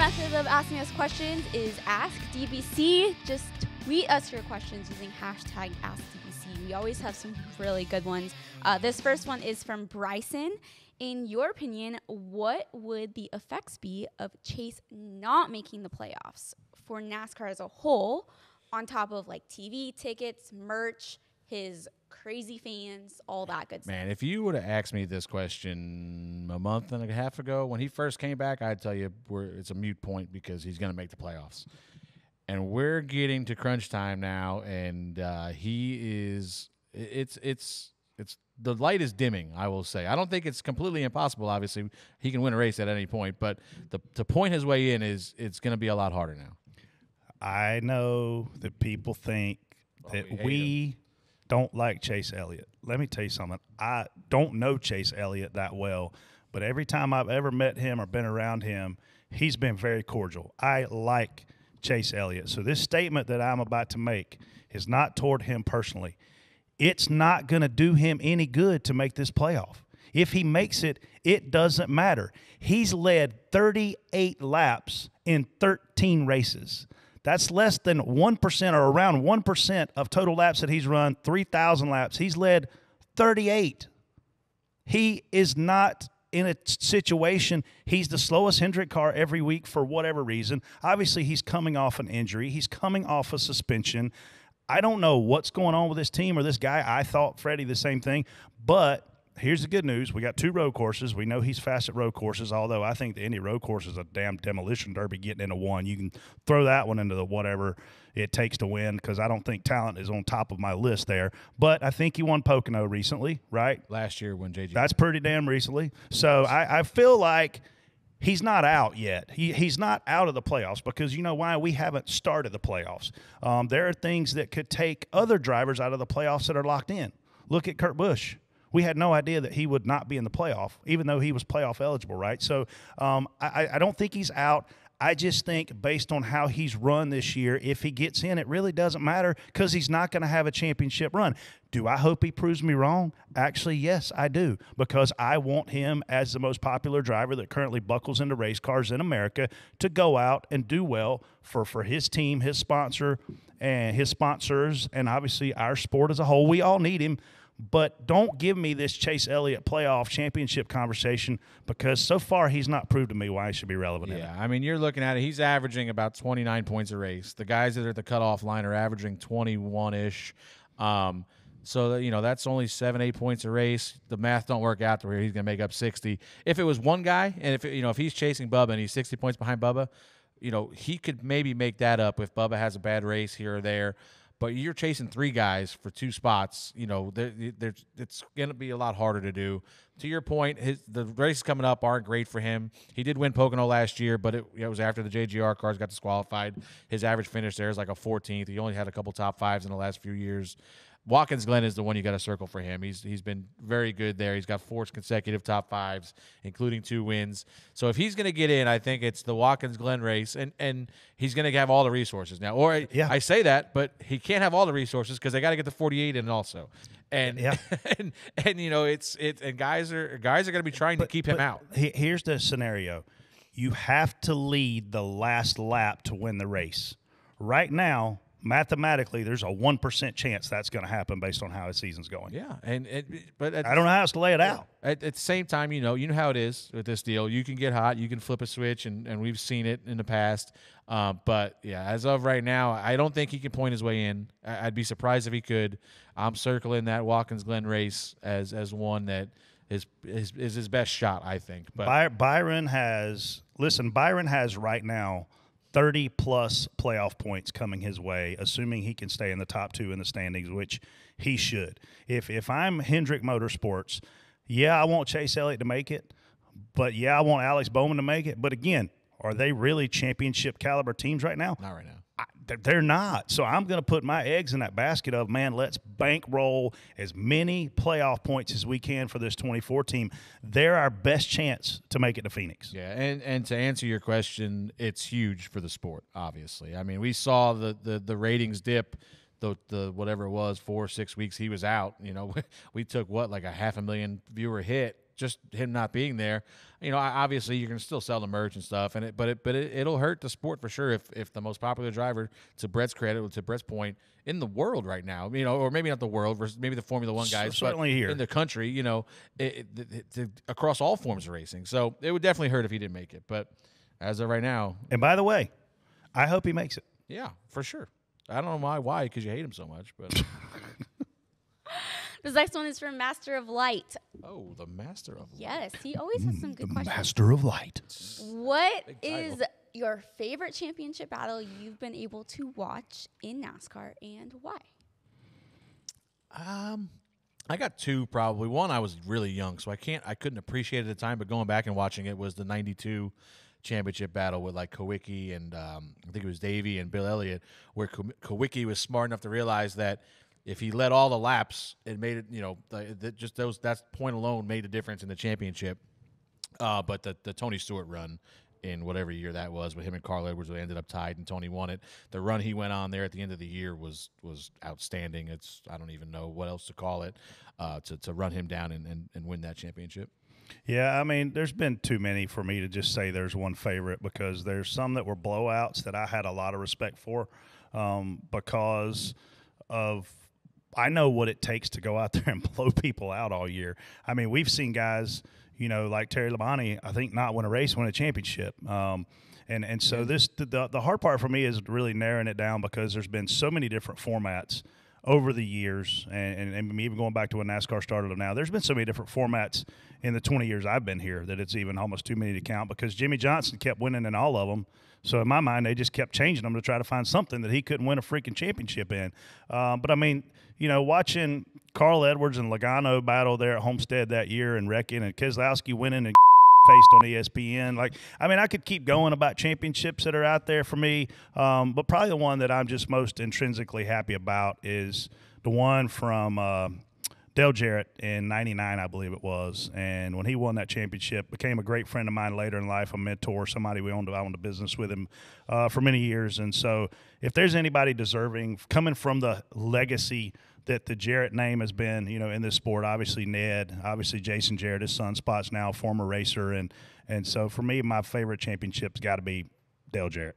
method of asking us questions is Ask DBC. Just tweet us your questions using hashtag AskDBC. We always have some really good ones. This first one is from Bryson. In your opinion, what would the effects be of Chase not making the playoffs for NASCAR as a whole, on top of like TV tickets, merch, his crazy fans, all that good stuff? Man, if you would have asked me this question a month and a half ago when he first came back, I'd tell you it's a moot point because he's going to make the playoffs. And we're getting to crunch time now, and it's the light is dimming, I will say. I don't think it's completely impossible. Obviously, he can win a race at any point, but to point his way in it's going to be a lot harder now. I know that people think that we don't like Chase Elliott. Let me tell you something. I don't know Chase Elliott that well, but every time I've ever met him or been around him, he's been very cordial. I like Chase Elliott. So this statement that I'm about to make is not toward him personally. It's not going to do him any good to make this playoff. If he makes it, it doesn't matter. He's led 38 laps in 13 races. That's less than 1% or around 1% of total laps that he's run, 3,000 laps. He's led 38. He is not in a situation. He's the slowest Hendrick car every week for whatever reason. Obviously, he's coming off an injury. He's coming off a suspension. I don't know what's going on with this team or this guy. I thought, Freddie, the same thing. But here's the good news. We got 2 road courses. We know he's fast at road courses, although I think the Indy road course is a damn demolition derby getting into one. You can throw that one into the whatever it takes to win because I don't think talent is on top of my list there. But I think he won Pocono recently, right? Last year when JG. That's pretty damn recently. So I feel like he's not out yet. He's not out of the playoffs because you know why? We haven't started the playoffs. There are things that could take other drivers out of the playoffs that are locked in. Look at Kurt Busch. We had no idea that he would not be in the playoff, even though he was playoff eligible, right? So I don't think he's out. I just think based on how he's run this year, if he gets in, it really doesn't matter because he's not going to have a championship run. Do I hope he proves me wrong? Actually, yes, I do, because I want him as the most popular driver that currently buckles into race cars in America to go out and do well for his team, his sponsor, and his sponsors, and obviously our sport as a whole. We all need him. But don't give me this Chase Elliott playoff championship conversation because so far he's not proved to me why he should be relevant in it. Yeah, I mean, you're looking at it. He's averaging about 29 points a race. The guys that are at the cutoff line are averaging 21-ish. So, you know, that's only 7-8 points a race. The math don't work out to where he's going to make up 60. If it was one guy, and if he's chasing Bubba and he's 60 points behind Bubba, you know, he could maybe make that up if Bubba has a bad race here or there. But you're chasing 3 guys for 2 spots. You know, it's going to be a lot harder to do. To your point, the races coming up aren't great for him. He did win Pocono last year, but it was after the JGR cars got disqualified. His average finish there is like a 14th. He only had a couple top 5s in the last few years. Watkins Glen is the one you got to circle for him. He's been very good there. He's got 4 consecutive top 5s, including 2 wins. So if he's going to get in, I think it's the Watkins Glen race, and he's going to have all the resources now. Or yeah. I say that, but he can't have all the resources because they got to get the 48 in also. And yeah. and you know and guys are going to be trying to keep him out. Here's the scenario: you have to lead the last lap to win the race. Right now, mathematically, there's a 1% chance that's going to happen based on how his season's going. Yeah, but I don't know how else to lay it out. At the same time, you know how it is with this deal. You can get hot, you can flip a switch, and we've seen it in the past. But yeah, as of right now, I don't think he can point his way in. I'd be surprised if he could. I'm circling that Watkins Glen race as one that is his best shot, I think. But Byron has right now 30-plus playoff points coming his way, assuming he can stay in the top 2 in the standings, which he should. If I'm Hendrick Motorsports, yeah, I want Chase Elliott to make it, but yeah, I want Alex Bowman to make it. But again, are they really championship caliber teams right now? Not right now. They're not. So I'm going to put my eggs in that basket of, man, let's bankroll as many playoff points as we can for this 24 team. They're our best chance to make it to Phoenix. Yeah, and to answer your question, it's huge for the sport, obviously. I mean, we saw the ratings dip the whatever it was, 4 or 6 weeks he was out. You know, we took like a 500,000 viewer hit just him not being there, obviously you're going to still sell the merch and stuff, but it'll hurt the sport for sure if the most popular driver, to Brett's credit, to Brett's point, in the world right now, or maybe not the world versus maybe the Formula One guys, certainly but here in the country, across all forms of racing. So it would definitely hurt if he didn't make it. But as of right now, and by the way, I hope he makes it. Yeah, for sure. I don't know why, because you hate him so much, but. This next one is from Master of Light. Oh, the Master of Light. Yes, he always has some good questions. Master of Light. What is your favorite championship battle you've been able to watch in NASCAR, and why? I got two probably. One, I was really young, so I couldn't appreciate it at the time, but going back and watching it was the 92 championship battle with like Kowicki and I think it was Davey and Bill Elliott, where Kowicki was smart enough to realize that if he led all the laps, it made it, that point alone made a difference in the championship. But the Tony Stewart run in whatever year that was, with him and Carl Edwards, they ended up tied and Tony won it. The run he went on there at the end of the year was outstanding. I don't even know what else to call it, to run him down and win that championship. Yeah, I mean, there's been too many for me to just say there's one favorite, because there's some that were blowouts that I had a lot of respect for, because of I know what it takes to go out there and blow people out all year. I mean, we've seen guys, like Terry Labonte, I think not win a race, win a championship. And so the hard part for me is really narrowing it down, because there's been so many different formats over the years, and even going back to when NASCAR started now, there's been so many different formats in the 20 years I've been here that it's even almost too many to count, because Jimmy Johnson kept winning in all of them. So in my mind, they just kept changing them to try to find something that he couldn't win a freaking championship in. But I mean, watching Carl Edwards and Logano battle there at Homestead that year, and wrecking, and Keselowski winning and faced on ESPN. I could keep going about championships that are out there for me, but probably the one that I'm just most intrinsically happy about is the one from Dale Jarrett in '99, I believe it was. And when he won that championship, became a great friend of mine later in life, a mentor, somebody I owned a business with him for many years. And so if there's anybody deserving, coming from the legacy that the Jarrett name has been, in this sport, obviously Ned, obviously Jason Jarrett, his son Spot's now a former racer. And so for me, my favorite championship's got to be Dale Jarrett.